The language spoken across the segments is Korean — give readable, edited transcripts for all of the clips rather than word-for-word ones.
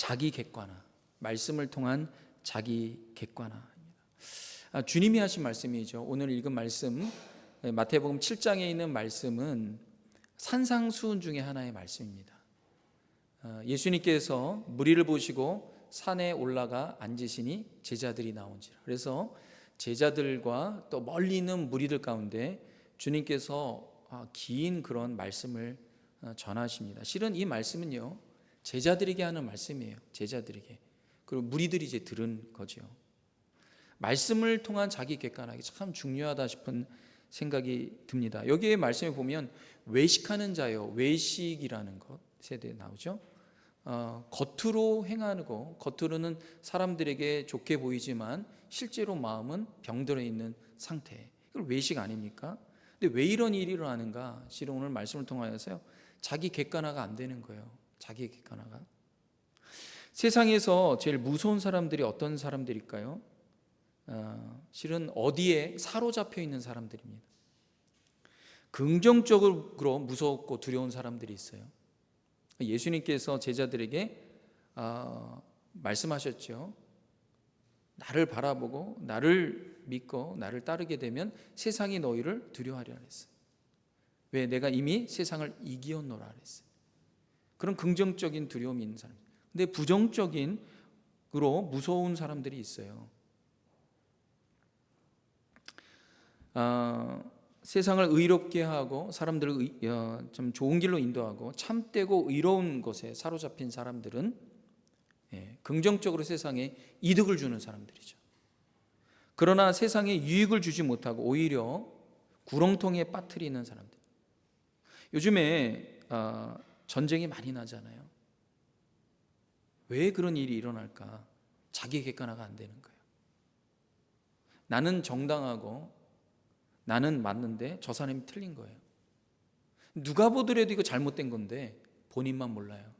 자기 객관화, 말씀을 통한 자기 객관화입니다. 주님이 하신 말씀이죠. 오늘 읽은 말씀, 마태복음 7장에 있는 말씀은 산상수훈 중에 하나의 말씀입니다. 예수님께서 무리를 보시고 산에 올라가 앉으시니 제자들이 나온지라. 그래서 제자들과 또 멀리 있는 무리들 가운데 주님께서 긴 그런 말씀을 전하십니다. 실은 이 말씀은요, 제자들에게 하는 말씀이에요. 제자들에게. 그리고 무리들이 이제 들은 거죠. 말씀을 통한 자기 객관하기 참 중요하다 싶은 생각이 듭니다. 여기에 말씀에 보면 외식하는 자요, 외식이라는 것에 대해 나오죠. 겉으로 행하고 겉으로는 사람들에게 좋게 보이지만 실제로 마음은 병들어 있는 상태. 이걸 외식 아닙니까? 근데 왜 이런 일이 일어나는가? 실은 오늘 말씀을 통하여서요, 자기 객관화가 안 되는 거예요. 자기 객관화가. 세상에서 제일 무서운 사람들이 어떤 사람들일까요? 실은 어디에 사로잡혀 있는 사람들입니다. 긍정적으로 무섭고 두려운 사람들이 있어요. 예수님께서 제자들에게 말씀하셨죠. 나를 바라보고 나를 믿고 나를 따르게 되면 세상이 너희를 두려워하리라 했어요. 왜? 내가 이미 세상을 이기었노라 했어요. 그런 긍정적인 두려움이 있는 사람. 근데 부정적인 으로 무서운 사람들이 있어요. 세상을 의롭게 하고 사람들을 좀 좋은 길로 인도하고 참되고 의로운 것에 사로잡힌 사람들은 긍정적으로 세상에 이득을 주는 사람들이죠. 그러나 세상에 유익을 주지 못하고 오히려 구렁텅이에 빠뜨리는 사람들. 요즘에 전쟁이 많이 나잖아요. 왜 그런 일이 일어날까? 자기 객관화가 안 되는 거예요. 나는 정당하고 나는 맞는데 저 사람이 틀린 거예요. 누가 보더라도 이거 잘못된 건데 본인만 몰라요.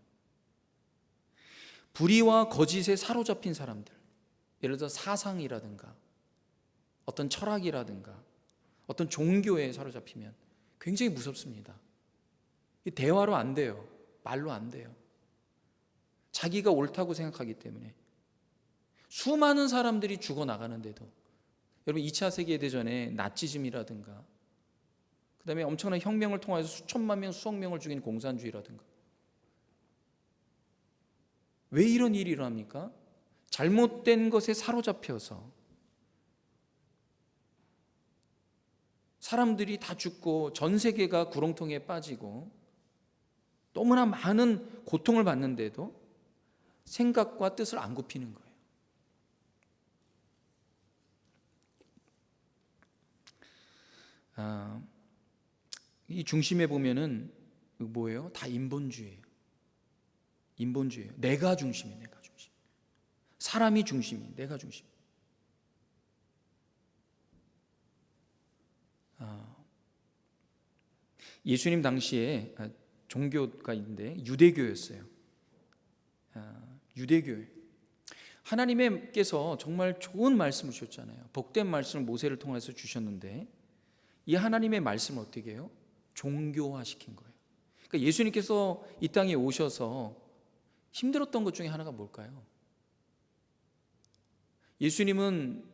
불의와 거짓에 사로잡힌 사람들, 예를 들어 사상이라든가 어떤 철학이라든가 어떤 종교에 사로잡히면 굉장히 무섭습니다. 대화로 안 돼요. 말로 안 돼요. 자기가 옳다고 생각하기 때문에. 수많은 사람들이 죽어나가는데도, 여러분 2차 세계대전에 나치즘이라든가 그 다음에 엄청난 혁명을 통해서 수천만 명, 수억 명을 죽인 공산주의라든가, 왜 이런 일이 일어납니까? 잘못된 것에 사로잡혀서 사람들이 다 죽고 전 세계가 구렁텅이에 빠지고 너무나 많은 고통을 받는데도 생각과 뜻을 안 굽히는 거예요. 이 중심에 보면은 뭐예요? 다 인본주의예요. 인본주의예요. 내가 중심이에요. 내가 중심. 사람이 중심이에요. 내가 중심. 예수님 당시에 종교가 있는데 유대교였어요. 유대교회. 하나님께서 정말 좋은 말씀을 주셨잖아요. 복된 말씀을 모세를 통해서 주셨는데 이 하나님의 말씀을 어떻게 해요? 종교화시킨 거예요. 그러니까 예수님께서 이 땅에 오셔서 힘들었던 것 중에 하나가 뭘까요? 예수님은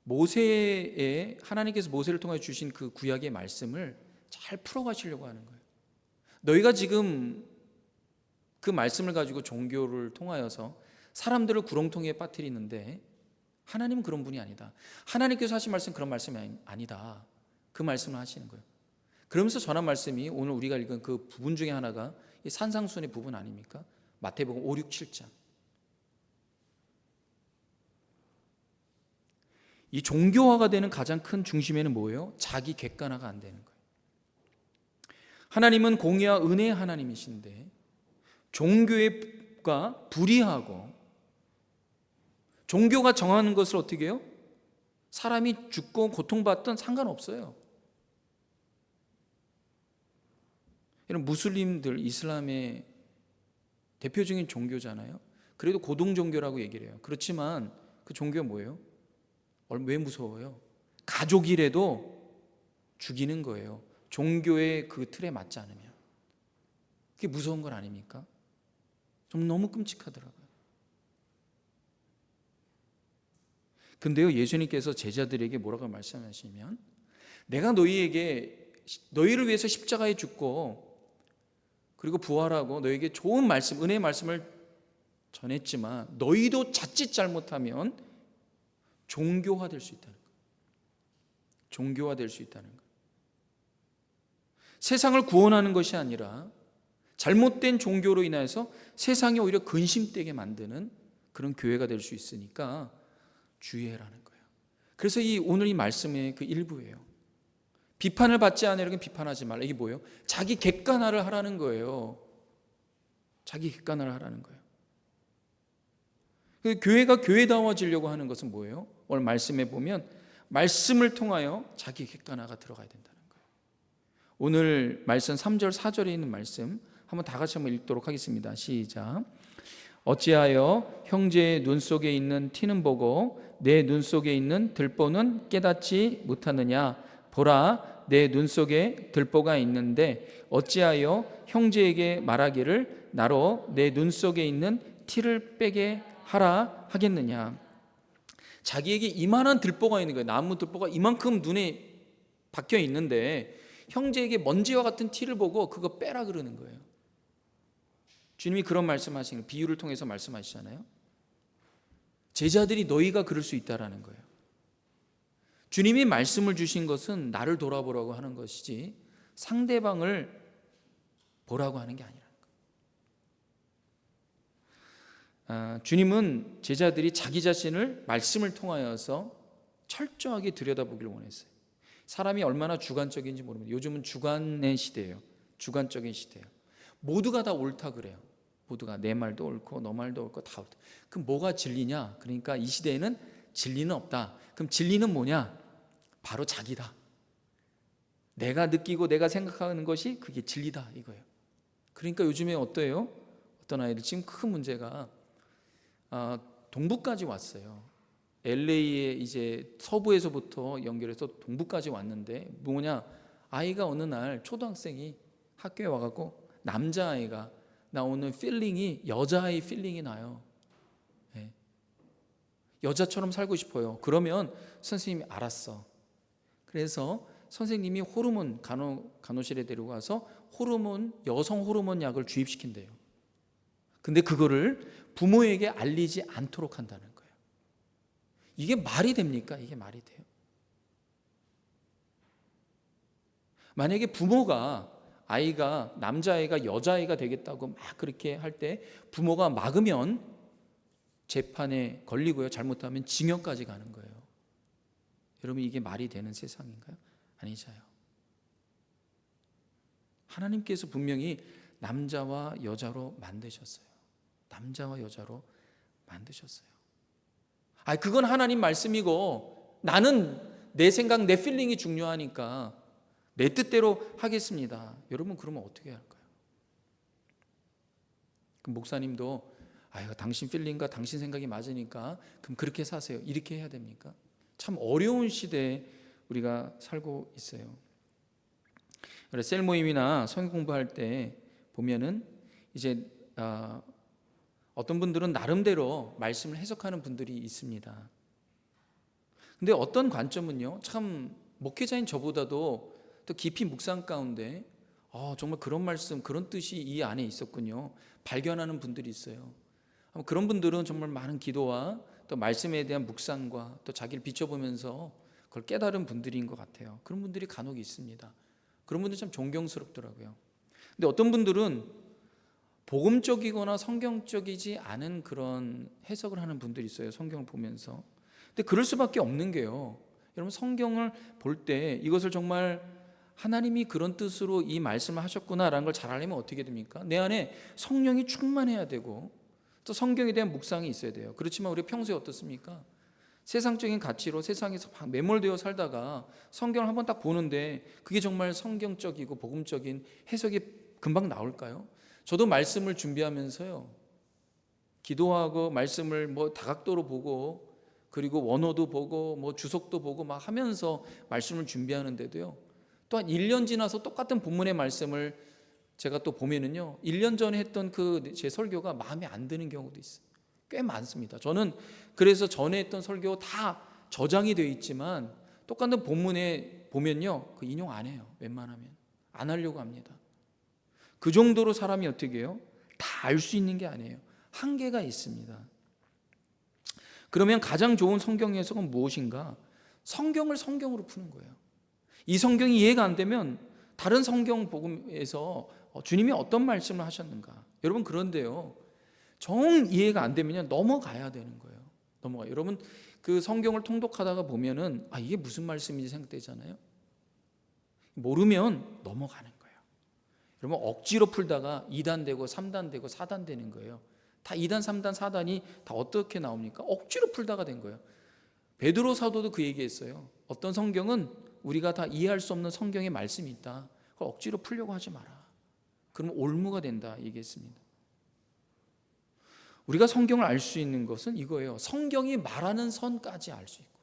모세의, 하나님께서 모세를 통해 주신 그 구약의 말씀을 잘 풀어가시려고 하는 거예요. 너희가 지금 그 말씀을 가지고 종교를 통하여서 사람들을 구렁텅이에 빠뜨리는데 하나님은 그런 분이 아니다. 하나님께서 하신 말씀 그런 말씀이 아니다. 그 말씀을 하시는 거예요. 그러면서 전한 말씀이 오늘 우리가 읽은 그 부분 중에 하나가 이 산상수훈의 부분 아닙니까? 마태복음 5, 6, 7장. 이 종교화가 되는 가장 큰 중심에는 뭐예요? 자기 객관화가 안 되는 거예요. 하나님은 공의와 은혜의 하나님이신데 종교가 불의하고 종교가 정하는 것을 어떻게 해요? 사람이 죽고 고통받든 상관없어요. 이런 무슬림들, 이슬람의 대표적인 종교잖아요. 그래도 고등종교라고 얘기를 해요. 그렇지만 그 종교가 뭐예요? 왜 무서워요? 가족이라도 죽이는 거예요. 종교의 그 틀에 맞지 않으면. 그게 무서운 건 아닙니까? 좀 너무 끔찍하더라고요. 근데요, 예수님께서 제자들에게 뭐라고 말씀하시면, 내가 너희를 위해서 십자가에 죽고 그리고 부활하고 너에게 좋은 말씀, 은혜의 말씀을 전했지만 너희도 자칫 잘못하면 종교화될 수 있다는 거예요. 종교화될 수 있다는 거예요. 세상을 구원하는 것이 아니라 잘못된 종교로 인해서 세상이 오히려 근심되게 만드는 그런 교회가 될 수 있으니까 주의해라는 거예요. 그래서 오늘 이 말씀의 그 일부예요. 비판을 받지 않으려면 비판하지 말라. 이게 뭐예요? 자기 객관화를 하라는 거예요. 자기 객관화를 하라는 거예요. 교회가 교회다워지려고 하는 것은 뭐예요? 오늘 말씀에 보면 말씀을 통하여 자기 객관화가 들어가야 된다는 거예요. 오늘 말씀 3절 4절에 있는 말씀 한번 다 같이 한번 읽도록 하겠습니다. 시작. 어찌하여 형제의 눈 속에 있는 티는 보고 내 눈 속에 있는 들보는 깨닫지 못하느냐? 보라, 내 눈 속에 들보가 있는데 어찌하여 형제에게 말하기를 나로 내 눈 속에 있는 티를 빼게 하라 하겠느냐? 자기에게 이만한 들보가 있는 거예요. 나무 들보가 이만큼 눈에 박혀 있는데 형제에게 먼지와 같은 티를 보고 그거 빼라 그러는 거예요. 주님이 그런 말씀하시는 비유를 통해서 말씀하시잖아요. 제자들이 너희가 그럴 수 있다라는 거예요. 주님이 말씀을 주신 것은 나를 돌아보라고 하는 것이지 상대방을 보라고 하는 게 아니라는 거예요. 주님은 제자들이 자기 자신을 말씀을 통하여서 철저하게 들여다보기를 원했어요. 사람이 얼마나 주관적인지 모릅니다. 요즘은 주관의 시대예요. 주관적인 시대예요. 모두가 다 옳다 그래요. 모두가 내 말도 옳고 너 말도 옳고 다 옳다. 그럼 뭐가 진리냐? 그러니까 이 시대에는 진리는 없다. 그럼 진리는 뭐냐? 바로 자기다. 내가 느끼고 내가 생각하는 것이 그게 진리다 이거예요. 그러니까 요즘에 어때요? 어떤 아이들 지금 큰 문제가 동부까지 왔어요. LA에 이제 서부에서부터 연결해서 동부까지 왔는데 뭐냐? 아이가 어느 날 초등학생이 학교에 와갖고 남자아이가 나오는 필링이 여자아이 필링이 나요. 네. 여자처럼 살고 싶어요. 그러면 선생님이 알았어. 그래서 선생님이 호르몬 간호실에 데리고 가서 여성 호르몬 약을 주입시킨대요. 근데 그거를 부모에게 알리지 않도록 한다는 거예요. 이게 말이 됩니까? 이게 말이 돼요? 만약에 부모가 아이가 남자아이가 여자아이가 되겠다고 막 그렇게 할 때 부모가 막으면 재판에 걸리고요. 잘못하면 징역까지 가는 거예요. 여러분 이게 말이 되는 세상인가요? 아니잖아요. 하나님께서 분명히 남자와 여자로 만드셨어요. 남자와 여자로 만드셨어요. 그건 하나님 말씀이고 나는 내 생각, 내 필링이 중요하니까 내 뜻대로 하겠습니다. 여러분 그러면 어떻게 할까요? 그럼 목사님도 당신 필링과 당신 생각이 맞으니까 그럼 그렇게 사세요. 이렇게 해야 됩니까? 참 어려운 시대에 우리가 살고 있어요. 셀 모임이나 성경 공부할 때 보면은 이제 어떤 분들은 나름대로 말씀을 해석하는 분들이 있습니다. 근데 어떤 관점은요, 참 목회자인 저보다도 또 깊이 묵상 가운데 정말 그런 말씀, 그런 뜻이 이 안에 있었군요. 발견하는 분들이 있어요. 그런 분들은 정말 많은 기도와 또 말씀에 대한 묵상과 또 자기를 비춰보면서 그걸 깨달은 분들인 것 같아요. 그런 분들이 간혹 있습니다. 그런 분들 참 존경스럽더라고요. 근데 어떤 분들은 복음적이거나 성경적이지 않은 그런 해석을 하는 분들이 있어요. 성경을 보면서. 근데 그럴 수밖에 없는 게요. 여러분 성경을 볼 때 이것을 정말 하나님이 그런 뜻으로 이 말씀을 하셨구나라는 걸 잘 알려면 어떻게 됩니까? 내 안에 성령이 충만해야 되고 또 성경에 대한 묵상이 있어야 돼요. 그렇지만 우리 평소에 어떻습니까? 세상적인 가치로 세상에서 매몰되어 살다가 성경을 한번 딱 보는데 그게 정말 성경적이고 복음적인 해석이 금방 나올까요? 저도 말씀을 준비하면서요, 기도하고 말씀을 다각도로 보고 그리고 원어도 보고 주석도 보고 막 하면서 말씀을 준비하는데도요, 또한 1년 지나서 똑같은 본문의 말씀을 제가 또 보면은요, 1년 전에 했던 그 제 설교가 마음에 안 드는 경우도 있어요. 꽤 많습니다. 저는 그래서 전에 했던 설교 다 저장이 되어 있지만 똑같은 본문에 보면요, 그 인용 안 해요. 웬만하면 안 하려고 합니다. 그 정도로 사람이 어떻게 해요? 다 알 수 있는 게 아니에요. 한계가 있습니다. 그러면 가장 좋은 성경 해석은 무엇인가? 성경을 성경으로 푸는 거예요. 이 성경이 이해가 안 되면 다른 성경 복음에서 주님이 어떤 말씀을 하셨는가? 여러분, 그런데요, 정 이해가 안 되면 넘어가야 되는 거예요. 넘어가요. 여러분, 그 성경을 통독하다가 보면은 이게 무슨 말씀인지 생각되잖아요. 모르면 넘어가는 거예요. 여러분, 억지로 풀다가 2단 되고 3단 되고 4단 되는 거예요. 다 2단, 3단, 4단이 다 어떻게 나옵니까? 억지로 풀다가 된 거예요. 베드로 사도도 그 얘기했어요. 어떤 성경은 우리가 다 이해할 수 없는 성경의 말씀이 있다. 그걸 억지로 풀려고 하지 마라. 그러면 올무가 된다 얘기했습니다. 우리가 성경을 알 수 있는 것은 이거예요. 성경이 말하는 선까지 알 수 있고,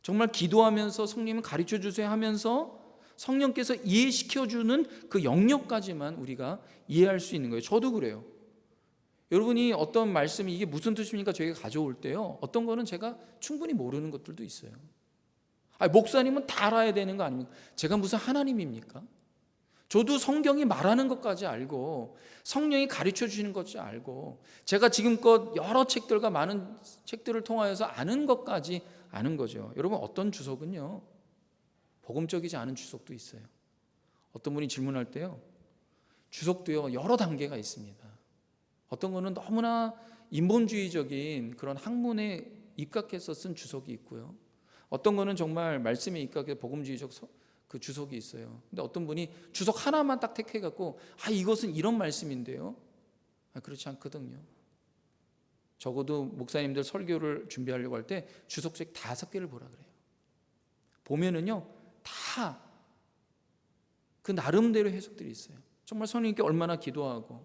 정말 기도하면서 성령님 가르쳐 주세요 하면서 성령께서 이해시켜주는 그 영역까지만 우리가 이해할 수 있는 거예요. 저도 그래요. 여러분이 어떤 말씀이 이게 무슨 뜻입니까? 저희가 가져올 때요, 어떤 거는 제가 충분히 모르는 것들도 있어요. 목사님은 다 알아야 되는 거 아닙니까? 제가 무슨 하나님입니까? 저도 성경이 말하는 것까지 알고 성령이 가르쳐 주시는 것까지 알고 제가 지금껏 여러 책들과 많은 책들을 통하여서 아는 것까지 아는 거죠. 여러분, 어떤 주석은요, 복음적이지 않은 주석도 있어요. 어떤 분이 질문할 때요, 주석도요 여러 단계가 있습니다. 어떤 거는 너무나 인본주의적인 그런 학문에 입각해서 쓴 주석이 있고요, 어떤 거는 정말 말씀에 입각해서 복음주의적 그 주석이 있어요. 근데 어떤 분이 주석 하나만 딱 택해갖고 이것은 이런 말씀인데요, 그렇지 않거든요. 적어도 목사님들 설교를 준비하려고 할 때 주석책 5개를 보라 그래요. 보면은요 다 그 나름대로 해석들이 있어요. 정말 성령님께 얼마나 기도하고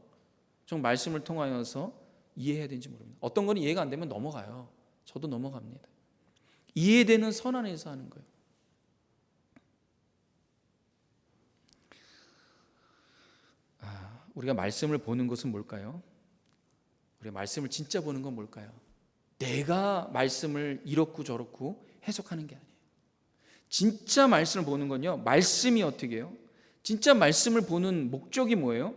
정말 말씀을 통하여서 이해해야 되는지 모릅니다. 어떤 건 이해가 안 되면 넘어가요. 저도 넘어갑니다. 이해되는 선 안에서 하는 거예요. 우리가 말씀을 보는 것은 뭘까요? 우리가 말씀을 진짜 보는 건 뭘까요? 내가 말씀을 이렇고 저렇고 해석하는 게 아니에요. 진짜 말씀을 보는 건요, 말씀이 어떻게 해요? 진짜 말씀을 보는 목적이 뭐예요?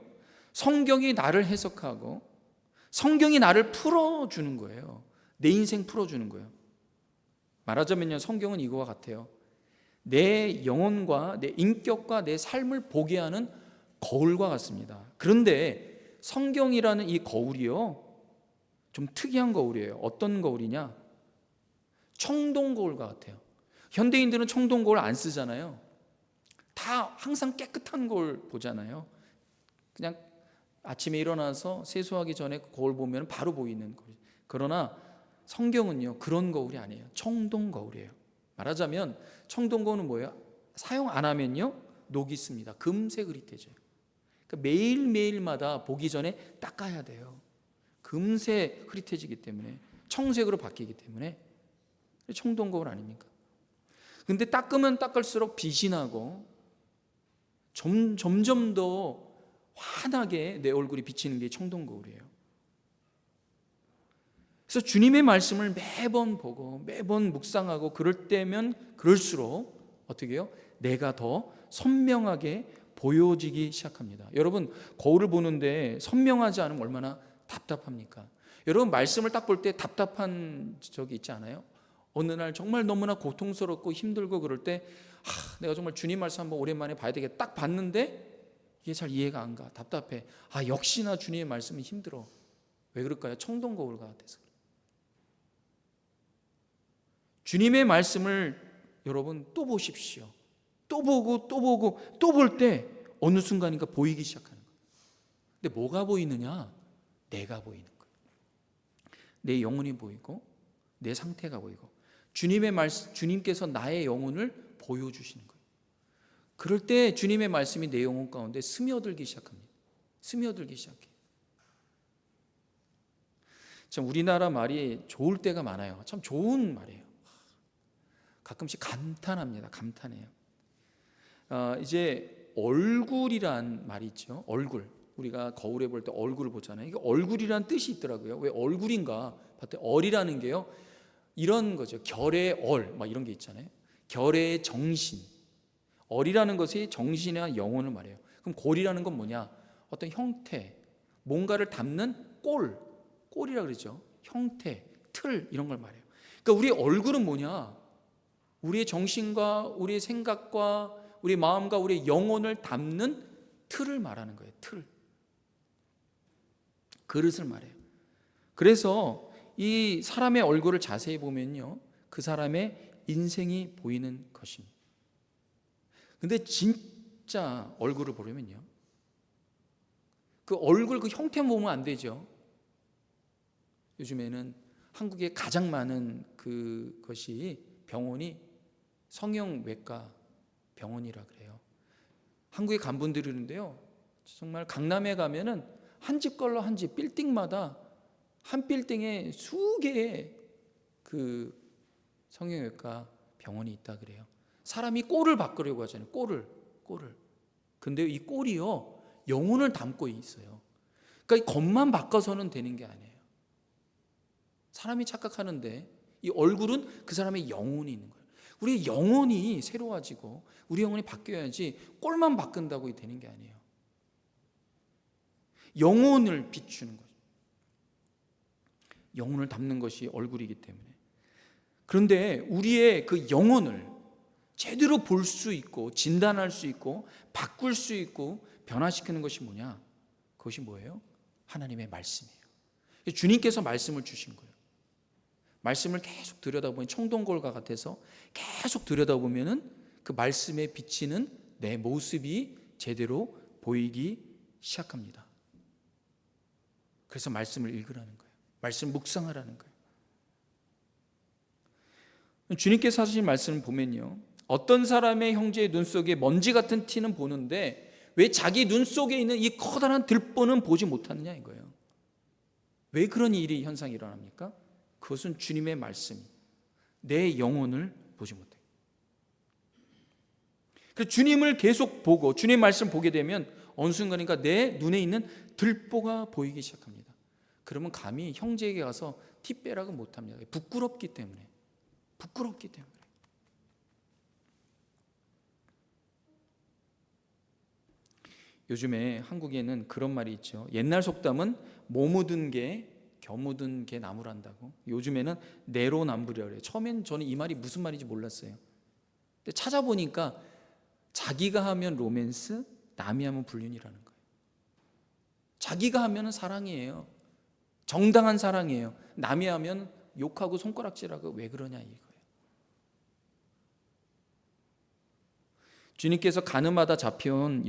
성경이 나를 해석하고 성경이 나를 풀어주는 거예요. 내 인생 풀어주는 거예요. 말하자면요, 성경은 이거와 같아요. 내 영혼과 내 인격과 내 삶을 보게 하는 거울과 같습니다. 그런데 성경이라는 이 거울이요, 좀 특이한 거울이에요. 어떤 거울이냐? 청동 거울과 같아요. 현대인들은 청동 거울 안 쓰잖아요. 다 항상 깨끗한 거울 보잖아요. 그냥 아침에 일어나서 세수하기 전에 거울 보면 바로 보이는 거울. 그러나 성경은요, 그런 거울이 아니에요. 청동 거울이에요. 말하자면 청동 거울은 뭐예요? 사용 안 하면요 녹이 씁니다. 금색 흐릿해져요. 그러니까 매일매일마다 보기 전에 닦아야 돼요. 금세 흐릿해지기 때문에, 청색으로 바뀌기 때문에. 청동 거울 아닙니까? 근데 닦으면 닦을수록 빛이 나고 점점 더 환하게 내 얼굴이 비치는 게 청동 거울이에요. 그래서 주님의 말씀을 매번 보고 매번 묵상하고 그럴 때면 그럴수록 어떻게 해요? 내가 더 선명하게 보여지기 시작합니다. 여러분, 거울을 보는데 선명하지 않으면 얼마나 답답합니까? 여러분, 말씀을 딱 볼 때 답답한 적이 있지 않아요? 어느 날 정말 너무나 고통스럽고 힘들고 그럴 때 내가 정말 주님 말씀 한번 오랜만에 봐야 되겠다. 딱 봤는데 이게 잘 이해가 안 가. 답답해. 역시나 주님의 말씀이 힘들어. 왜 그럴까요? 청동 거울 같아서. 주님의 말씀을 여러분 또 보십시오. 또 보고 또 보고 또 볼 때 어느 순간인가 보이기 시작하는 거예요. 근데 뭐가 보이느냐? 내가 보이는 거예요. 내 영혼이 보이고 내 상태가 보이고 주님의 말씀, 주님께서 나의 영혼을 보여주시는 거예요. 그럴 때 주님의 말씀이 내 영혼 가운데 스며들기 시작합니다. 스며들기 시작해요. 참 우리나라 말이 좋을 때가 많아요. 참 좋은 말이에요. 가끔씩 감탄합니다. 감탄해요. 이제 얼굴이란 말이 있죠. 얼굴. 우리가 거울에 볼 때 얼굴을 보잖아요. 이게 얼굴이란 뜻이 있더라고요. 왜 얼굴인가 봤더니 얼이라는 게요, 이런 거죠. 결의 얼, 막 이런 게 있잖아요. 결의 정신. 얼이라는 것이 정신이나 영혼을 말해요. 그럼 골이라는 건 뭐냐? 어떤 형태, 뭔가를 담는 꼴이라 그러죠. 형태, 틀, 이런 걸 말해요. 그러니까 우리 얼굴은 뭐냐? 우리의 정신과 우리의 생각과 우리 마음과 우리의 영혼을 담는 틀을 말하는 거예요. 틀. 그릇을 말해요. 그래서 이 사람의 얼굴을 자세히 보면요, 그 사람의 인생이 보이는 것입니다. 근데 진짜 얼굴을 보려면요, 그 얼굴 그 형태만 보면 안 되죠. 요즘에는 한국에 가장 많은 그것이 병원이 성형외과 병원이라 그래요. 한국에 간 분들이 있는데요, 정말 강남에 가면은 한 집 걸러 한 집, 빌딩마다 한 빌딩에 수개의 그 성형외과 병원이 있다 그래요. 사람이 꼴을 바꾸려고 하잖아요. 꼴을. 근데 이 꼴이요, 영혼을 담고 있어요. 그러니까 겉만 바꿔서는 되는 게 아니에요. 사람이 착각하는데 이 얼굴은 그 사람의 영혼이 있는 거예요. 우리의 영혼이 새로워지고 우리 영혼이 바뀌어야지 꼴만 바꾼다고 되는 게 아니에요. 영혼을 비추는 거죠. 영혼을 담는 것이 얼굴이기 때문에. 그런데 우리의 그 영혼을 제대로 볼 수 있고 진단할 수 있고 바꿀 수 있고 변화시키는 것이 뭐냐? 그것이 뭐예요? 하나님의 말씀이에요. 주님께서 말씀을 주신 거예요. 말씀을 계속 들여다보면 청동골과 같아서 계속 들여다보면은 그 말씀에 비치는 내 모습이 제대로 보이기 시작합니다. 그래서 말씀을 읽으라는 거예요. 말씀 묵상하라는 거예요. 주님께서 하신 말씀을 보면요, 어떤 사람의 형제의 눈 속에 먼지 같은 티는 보는데 왜 자기 눈 속에 있는 이 커다란 들보는 보지 못하느냐 이거예요. 왜 그런 일이 현상이 일어납니까? 그것은 주님의 말씀이 내 영혼을 보지 못해요. 그래서 주님을 계속 보고 주님의 말씀 보게 되면 어느 순간인가 내 눈에 있는 들보가 보이기 시작합니다. 그러면 감히 형제에게 가서 티 빼라고 못합니다. 부끄럽기 때문에. 요즘에 한국에는 그런 말이 있죠. 옛날 속담은 모 묻은 개, 겨 묻은 개 나무란다고. 요즘에는 내로남불이라고 해요. 처음엔 저는 이 말이 무슨 말인지 몰랐어요. 근데 찾아보니까 자기가 하면 로맨스, 남이 하면 불륜이라는 거예요. 자기가 하면 사랑이에요. 정당한 사랑이에요. 남이 하면 욕하고 손가락질하고 왜 그러냐 이거예요. 주님께서 가늠하다 잡혀온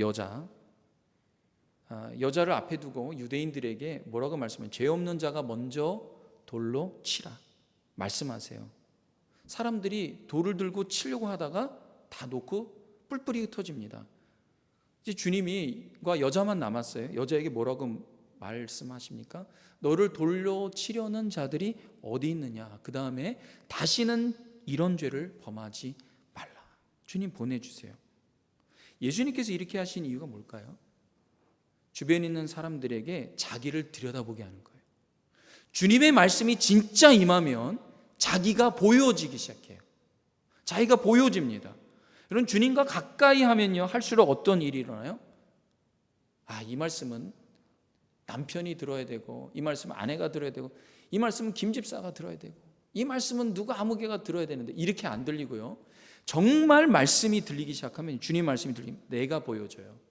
여자를 앞에 두고 유대인들에게 뭐라고 말씀해요? 죄 없는 자가 먼저 돌로 치라 말씀하세요. 사람들이 돌을 들고 치려고 하다가 다 놓고 뿔뿔이 흩어집니다. 이제 주님이과 여자만 남았어요. 여자에게 뭐라고 말씀하십니까? 너를 돌로 치려는 자들이 어디 있느냐. 그 다음에 다시는 이런 죄를 범하지 말라. 주님 보내주세요. 예수님께서 이렇게 하신 이유가 뭘까요? 주변에 있는 사람들에게 자기를 들여다보게 하는 거예요. 주님의 말씀이 진짜 임하면 자기가 보여지기 시작해요. 자기가 보여집니다. 여러분, 주님과 가까이 하면요, 할수록 어떤 일이 일어나요? 이 말씀은 남편이 들어야 되고, 이 말씀은 아내가 들어야 되고, 이 말씀은 김집사가 들어야 되고, 이 말씀은 누가 아무개가 들어야 되는데, 이렇게 안 들리고요, 정말 말씀이 들리기 시작하면, 주님 말씀이 들리면 내가 보여져요.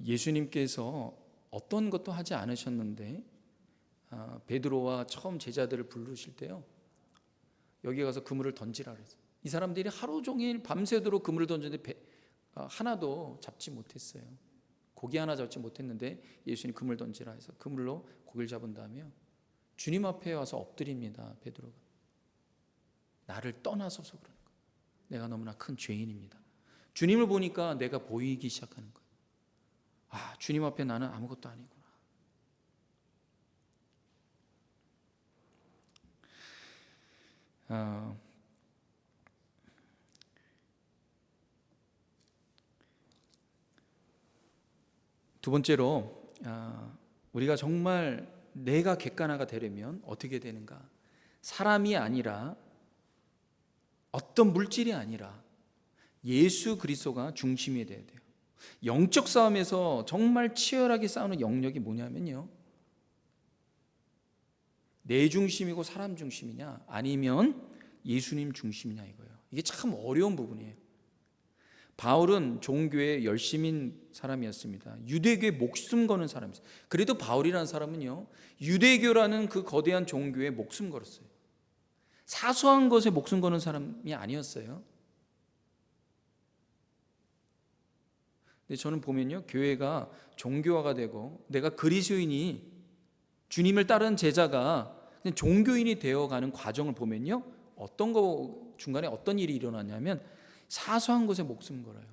예수님께서 어떤 것도 하지 않으셨는데 베드로와 처음 제자들을 부르실 때요, 여기 가서 그물을 던지라 그랬어요. 이 사람들이 하루 종일 밤새도록 그물을 던졌는데 하나도 잡지 못했어요. 고기 하나 잡지 못했는데 예수님 그물 던지라 해서 그물로 고기를 잡은 다음에 주님 앞에 와서 엎드립니다. 베드로가 나를 떠나소서 그러는 거예요. 내가 너무나 큰 죄인입니다. 주님을 보니까 내가 보이기 시작하는 거예요. 주님 앞에 나는 아무것도 아니구나. 두 번째로 우리가 정말 내가 객관화가 되려면 어떻게 되는가? 사람이 아니라 어떤 물질이 아니라 예수 그리스도가 중심이 돼야 돼요. 영적 싸움에서 정말 치열하게 싸우는 영역이 뭐냐면요, 내 중심이고 사람 중심이냐 아니면 예수님 중심이냐 이거예요. 이게 참 어려운 부분이에요. 바울은 종교에 열심인 사람이었습니다. 유대교에 목숨 거는 사람이었어요. 그래도 바울이라는 사람은요, 유대교라는 그 거대한 종교에 목숨 걸었어요. 사소한 것에 목숨 거는 사람이 아니었어요. 근데 저는 보면요, 교회가 종교화가 되고 내가 그리스도인이, 주님을 따르는 제자가 그냥 종교인이 되어가는 과정을 보면요, 어떤 거 중간에 어떤 일이 일어나냐면 사소한 것에 목숨 걸어요.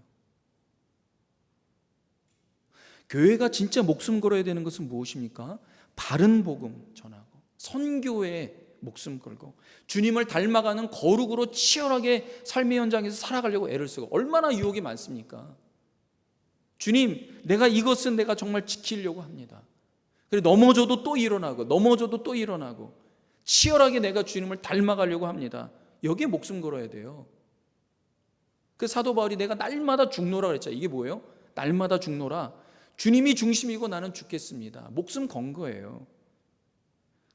교회가 진짜 목숨 걸어야 되는 것은 무엇입니까? 바른 복음 전하고 선교에 목숨 걸고 주님을 닮아가는 거룩으로 치열하게 삶의 현장에서 살아가려고 애를 쓰고. 얼마나 유혹이 많습니까? 주님, 내가 이것은 내가 정말 지키려고 합니다. 그래, 넘어져도 또 일어나고 넘어져도 또 일어나고 치열하게 내가 주님을 닮아가려고 합니다. 여기에 목숨 걸어야 돼요. 그 사도 바울이 내가 날마다 죽노라 그랬잖아요. 이게 뭐예요? 날마다 죽노라. 주님이 중심이고 나는 죽겠습니다. 목숨 건 거예요.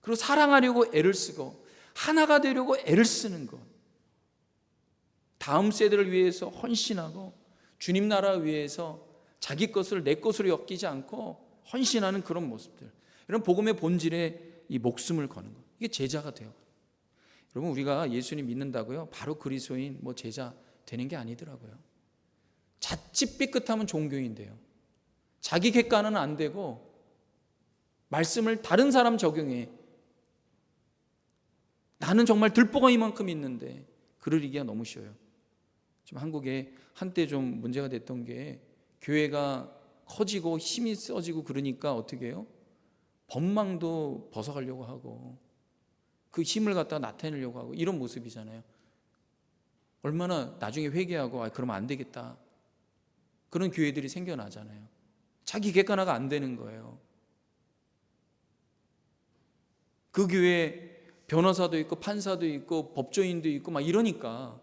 그리고 사랑하려고 애를 쓰고 하나가 되려고 애를 쓰는 것, 다음 세대를 위해서 헌신하고 주님 나라 위해서 자기 것을 내 것으로 여기지 않고 헌신하는 그런 모습들, 이런 복음의 본질에 이 목숨을 거는 것, 이게 제자가 돼요. 여러분, 우리가 예수님 믿는다고요 바로 그리스도인 제자 되는 게 아니더라고요. 자칫 삐끗하면 종교인 돼요. 자기 객관은 안 되고 말씀을 다른 사람 적용해. 나는 정말 들보가이만큼 있는데 그러기가 너무 쉬워요. 지금 한국에 한때 좀 문제가 됐던 게, 교회가 커지고 힘이 써지고 그러니까 어떻게 해요? 법망도 벗어가려고 하고 그 힘을 갖다 나타내려고 하고 이런 모습이잖아요. 얼마나 나중에 회개하고 그러면 안 되겠다, 그런 교회들이 생겨나잖아요. 자기 객관화가 안 되는 거예요. 그 교회에 변호사도 있고 판사도 있고 법조인도 있고 막 이러니까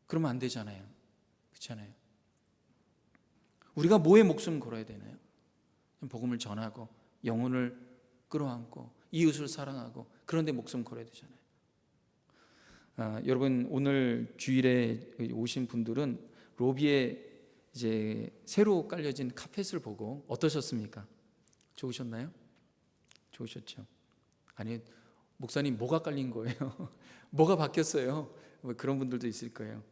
그러면 안 되잖아요. 그렇잖아요. 우리가 뭐에 목숨 걸어야 되나요? 복음을 전하고 영혼을 끌어안고 이웃을 사랑하고 그런 데 목숨 걸어야 되잖아요. 여러분, 오늘 주일에 오신 분들은 로비에 이제 새로 깔려진 카펫을 보고 어떠셨습니까? 좋으셨나요? 좋으셨죠? 아니, 목사님 뭐가 깔린 거예요? 뭐가 바뀌었어요? 그런 분들도 있을 거예요.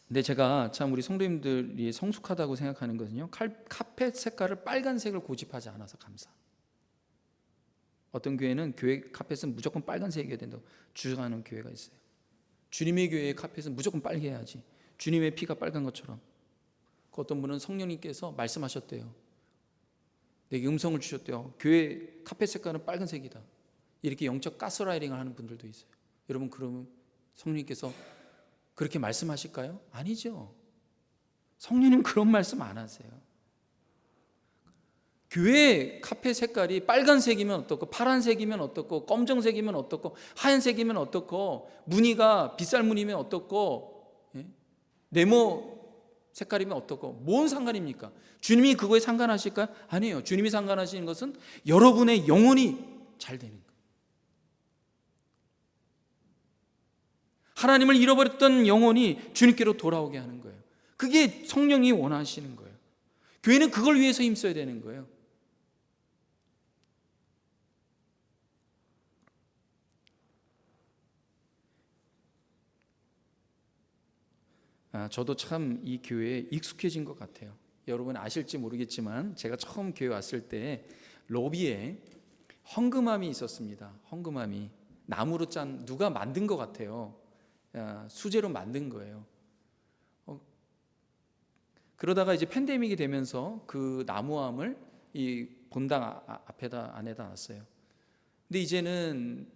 근데 제가 참 우리 성도님들이 성숙하다고 생각하는 것은요, 카펫 색깔을 빨간색을 고집하지 않아서 감사. 어떤 교회는 교회 카펫은 무조건 빨간색이어야 된다고 주장하는 교회가 있어요. 주님의 교회의 카펫은 무조건 빨개야지, 주님의 피가 빨간 것처럼. 어떤 분은 성령님께서 말씀하셨대요. 내게 음성을 주셨대요. 교회 카펫 색깔은 빨간색이다. 이렇게 영적 가스라이팅을 하는 분들도 있어요. 여러분, 그러면 성령님께서 그렇게 말씀하실까요? 아니죠. 성령님 그런 말씀 안 하세요. 교회 카펫 색깔이 빨간색이면 어떻고, 파란색이면 어떻고, 검정색이면 어떻고, 하얀색이면 어떻고, 무늬가 빗살 무늬면 어떻고, 네모 색깔이면 어떻고, 뭔 상관입니까? 주님이 그거에 상관하실까요? 아니에요. 주님이 상관하시는 것은 여러분의 영혼이 잘 되는 거예요. 하나님을 잃어버렸던 영혼이 주님께로 돌아오게 하는 거예요. 그게 성령이 원하시는 거예요. 교회는 그걸 위해서 힘써야 되는 거예요. 저도 참 이 교회에 익숙해진 것 같아요. 여러분 아실지 모르겠지만 제가 처음 교회 왔을 때 로비에 헝금함이 있었습니다. 헝금함이 나무로 짠, 누가 만든 것 같아요. 수제로 만든 거예요. 그러다가 이제 팬데믹이 되면서 그 나무함을 이 본당 안에다 놨어요. 근데 이제는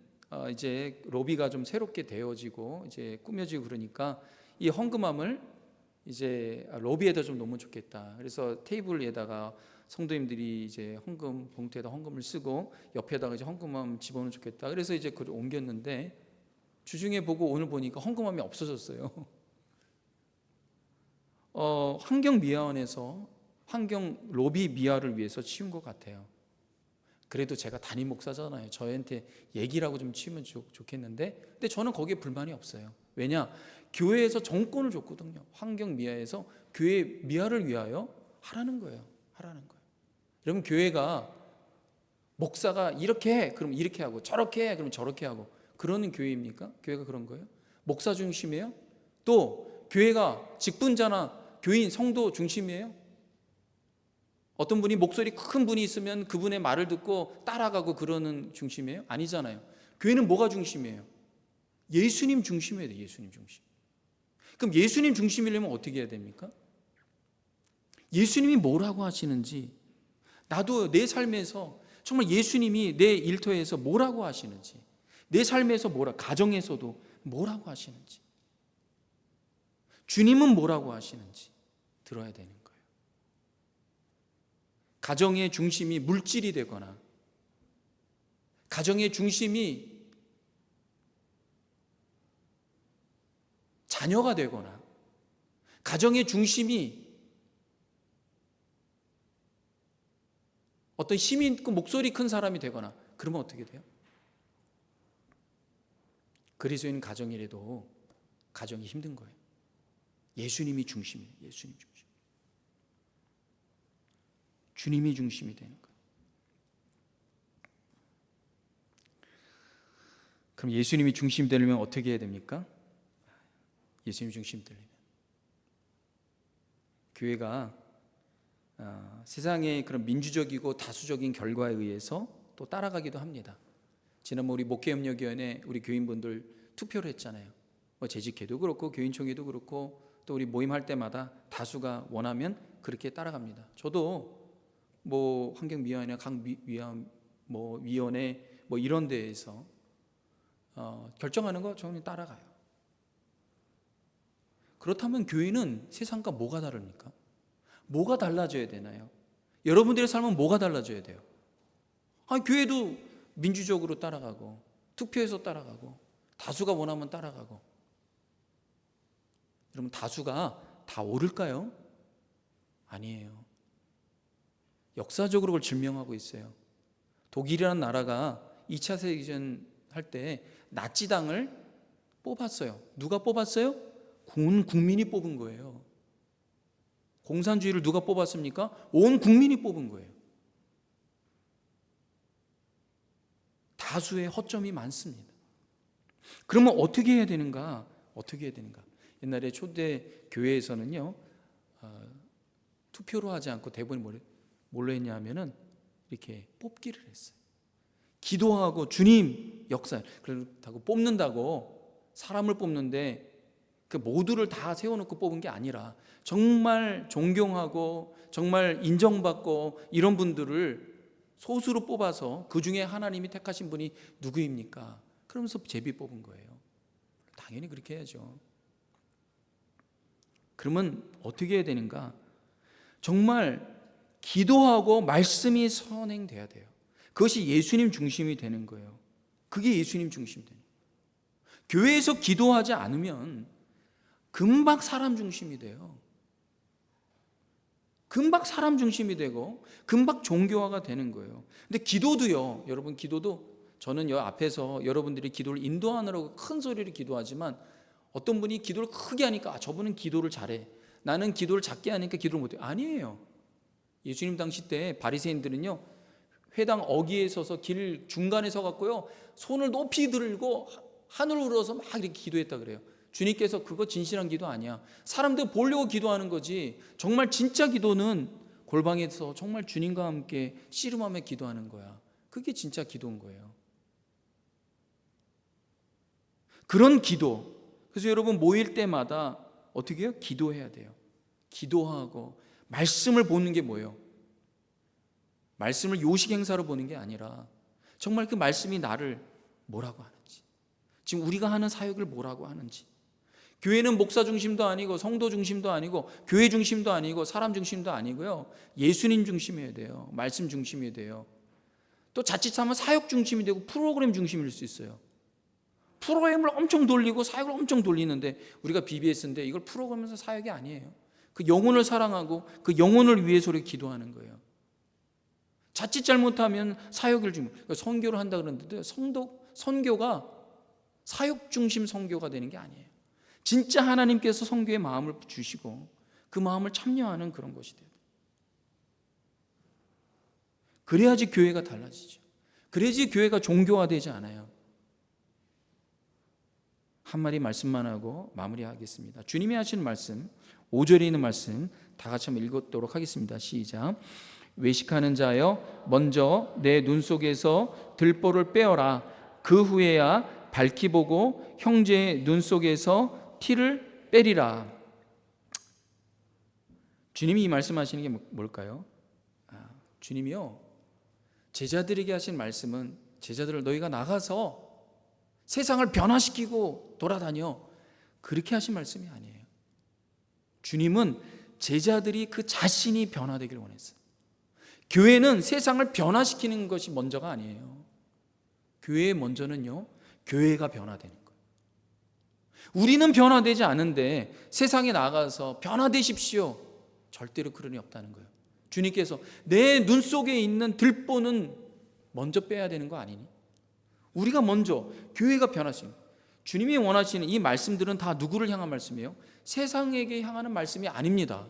이제 로비가 좀 새롭게 되어지고 이제 꾸며지고 그러니까 이 헝금함을 이제 로비에다 좀 놓으면 좋겠다. 그래서 테이블에다가 성도님들이 이제 헌금 봉투에다 헌금을 쓰고 옆에다가 이제 헌금함 집어넣으면 좋겠다. 그래서 이제 그걸 옮겼는데 주중에 보고 오늘 보니까 헌금함이 없어졌어요. 환경미화원에서 환경 로비 미화를 위해서 치운 것 같아요. 그래도 제가 담임 목사잖아요. 저한테 얘기라고 좀 치우면 좋겠는데, 근데 저는 거기에 불만이 없어요. 왜냐? 교회에서 정권을 줬거든요. 환경 미화에서 교회 미화를 위하여 하라는 거예요. 하라는 거예요. 여러분, 교회가 목사가 이렇게 해, 그럼 이렇게 하고, 저렇게 해, 그럼 저렇게 하고, 그러는 교회입니까? 교회가 그런 거예요? 목사 중심이에요? 또 교회가 직분자나 교인, 성도 중심이에요? 어떤 분이 목소리 큰 분이 있으면 그분의 말을 듣고 따라가고 그러는 중심이에요? 아니잖아요. 교회는 뭐가 중심이에요? 예수님 중심이어야 돼요. 예수님 중심. 그럼 예수님 중심이려면 어떻게 해야 됩니까? 예수님이 뭐라고 하시는지, 나도 내 삶에서 정말 예수님이 내 일터에서 뭐라고 하시는지, 내 삶에서 가정에서도 뭐라고 하시는지, 주님은 뭐라고 하시는지 들어야 되는 거예요. 가정의 중심이 물질이 되거나, 가정의 중심이 자녀가 되거나, 가정의 중심이 어떤 힘이 있고 목소리 큰 사람이 되거나, 그러면 어떻게 돼요? 그리스도인 가정이라도 가정이 힘든 거예요. 예수님이 중심이에요. 예수님 중심. 주님이 중심이 되는 거예요. 그럼 예수님이 중심이 되려면 어떻게 해야 됩니까? 예수님이 중심이 되려면 교회가 세상의 그런 민주적이고 다수적인 결과에 의해서 또 따라가기도 합니다. 지난번 우리 목회협력위원회 우리 교인분들 투표를 했잖아요. 재직회도 그렇고 교인총회도 그렇고 또 우리 모임할 때마다 다수가 원하면 그렇게 따라갑니다. 저도 환경미화원이나 위원회 이런 데에서 결정하는 거 저는 따라가요. 그렇다면 교회는 세상과 뭐가 다릅니까? 뭐가 달라져야 되나요? 여러분들의 삶은 뭐가 달라져야 돼요? 교회도 민주적으로 따라가고 투표해서 따라가고 다수가 원하면 따라가고. 여러분, 다수가 다 옳을까요? 아니에요. 역사적으로 그걸 증명하고 있어요. 독일이라는 나라가 2차 세계대전 할 때 나치당을 뽑았어요. 누가 뽑았어요? 온 국민이 뽑은 거예요. 공산주의를 누가 뽑았습니까? 온 국민이 뽑은 거예요. 다수의 허점이 많습니다. 그러면 어떻게 해야 되는가? 어떻게 해야 되는가? 옛날에 초대 교회에서는요, 투표로 하지 않고 대부분이 뭘로 했냐 하면은 이렇게 뽑기를 했어요. 기도하고 주님 역사, 그렇다고 뽑는다고 사람을 뽑는데 그 모두를 다 세워놓고 뽑은 게 아니라 정말 존경하고 정말 인정받고 이런 분들을 소수로 뽑아서 그 중에 하나님이 택하신 분이 누구입니까? 그러면서 제비 뽑은 거예요. 당연히 그렇게 해야죠. 그러면 어떻게 해야 되는가? 정말 기도하고 말씀이 선행돼야 돼요. 그것이 예수님 중심이 되는 거예요. 그게 예수님 중심이 되는 거예요. 교회에서 기도하지 않으면 금방 사람 중심이 돼요. 금방 사람 중심이 되고 금방 종교화가 되는 거예요. 근데 기도도요, 여러분, 기도도 저는 앞에서 여러분들이 기도를 인도하느라고 큰 소리를 기도하지만 어떤 분이 기도를 크게 하니까 저분은 기도를 잘해, 나는 기도를 작게 하니까 기도를 못해. 아니에요. 예수님 당시 때 바리새인들은요, 회당 어귀에 서서 길 중간에 서갖고요, 손을 높이 들고 하늘을 우러서 막 이렇게 기도했다 그래요. 주님께서 그거 진실한 기도 아니야. 사람들 보려고 기도하는 거지. 정말 진짜 기도는 골방에서 정말 주님과 함께 씨름하며 기도하는 거야. 그게 진짜 기도인 거예요. 그런 기도. 그래서 여러분 모일 때마다 어떻게 해요? 기도해야 돼요. 기도하고 말씀을 보는 게 뭐예요? 말씀을 요식 행사로 보는 게 아니라 정말 그 말씀이 나를 뭐라고 하는지, 지금 우리가 하는 사역을 뭐라고 하는지, 교회는 목사 중심도 아니고 성도 중심도 아니고 교회 중심도 아니고 사람 중심도 아니고요. 예수님 중심이어야 돼요. 말씀 중심이어야 돼요. 또 자칫하면 사역 중심이 되고 프로그램 중심일 수 있어요. 프로그램을 엄청 돌리고 사역을 엄청 돌리는데 우리가 BBS인데 이걸 프로그램에서 사역이 아니에요. 그 영혼을 사랑하고 그 영혼을 위해서 기도하는 거예요. 자칫 잘못하면 사역을 그러니까 선교를 한다 그러는데 선교가 사역 중심 선교가 되는 게 아니에요. 진짜 하나님께서 선교의 마음을 주시고 그 마음을 참여하는 그런 것이 돼요. 그래야지 교회가 달라지죠. 그래야지 교회가 종교화되지 않아요. 한마디 말씀만 하고 마무리하겠습니다. 주님이 하시는 말씀 5절에 있는 말씀 다 같이 한번 읽도록 하겠습니다. 시작. 외식하는 자여 먼저 내 눈 속에서 들보를 빼어라. 그 후에야 밝히 보고 형제의 눈 속에서 티를 빼리라. 주님이 이 말씀하시는 게 뭘까요? 주님이요, 제자들에게 하신 말씀은 제자들을 너희가 나가서 세상을 변화시키고 돌아다녀, 그렇게 하신 말씀이 아니에요. 주님은 제자들이 그 자신이 변화되길 원했어요. 교회는 세상을 변화시키는 것이 먼저가 아니에요. 교회의 먼저는요, 교회가 변화되는 거예요. 우리는 변화되지 않은데 세상에 나가서 변화되십시오, 절대로 그런 일 없다는 거예요. 주님께서 내 눈 속에 있는 들보는 먼저 빼야 되는 거 아니니? 우리가 먼저 교회가 변화시키는, 주님이 원하시는 이 말씀들은 다 누구를 향한 말씀이에요? 세상에게 향하는 말씀이 아닙니다.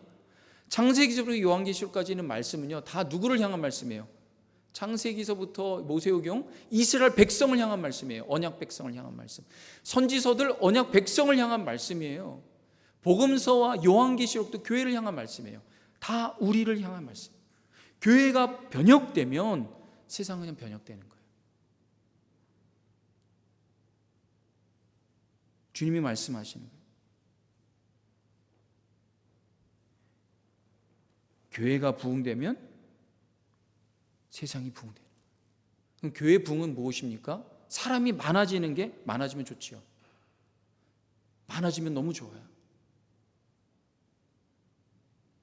창세기서부터 요한계시록까지 있는 말씀은요, 다 누구를 향한 말씀이에요? 창세기서부터 모세오경 이스라엘 백성을 향한 말씀이에요. 언약 백성을 향한 말씀. 선지서들 언약 백성을 향한 말씀이에요. 복음서와 요한계시록도 교회를 향한 말씀이에요. 다 우리를 향한 말씀. 교회가 변혁되면 세상은 그냥 변혁되는 거예요. 주님이 말씀하시는 거예요. 교회가 부흥되면 세상이 부흥되는 거예요. 그럼 교회 부흥은 무엇입니까? 사람이 많아지면 좋지요. 많아지면 너무 좋아요.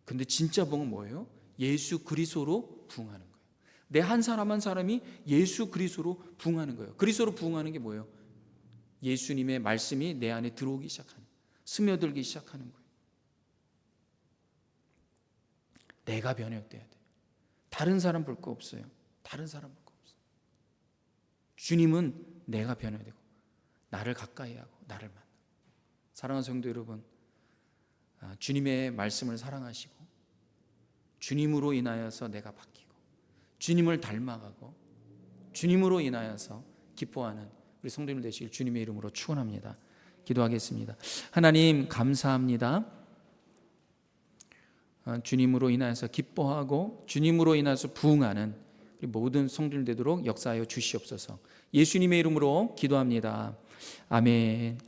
근데 진짜 부흥은 뭐예요? 예수 그리스도로 부흥하는 거예요. 내 한 사람 한 사람이 예수 그리스도로 부흥하는 거예요. 그리스도로 부흥하는 게 뭐예요? 예수님의 말씀이 내 안에 들어오기 시작하는, 스며들기 시작하는 거예요. 내가 변혁돼야 돼요. 다른 사람 볼 거 없어요. 다른 사람 볼 거 없어요. 주님은 내가 변해야 되고 나를 가까이 하고 나를 만나. 사랑하는 성도 여러분, 주님의 말씀을 사랑하시고 주님으로 인하여서 내가 바뀌고 주님을 닮아가고 주님으로 인하여서 기뻐하는 우리 성도님들 되시길 주님의 이름으로 축원합니다. 기도하겠습니다. 하나님 감사합니다. 주님으로 인하여서 기뻐하고 주님으로 인하여서 부흥하는 우리 모든 성도들 되도록 역사하여 주시옵소서. 예수님의 이름으로 기도합니다. 아멘.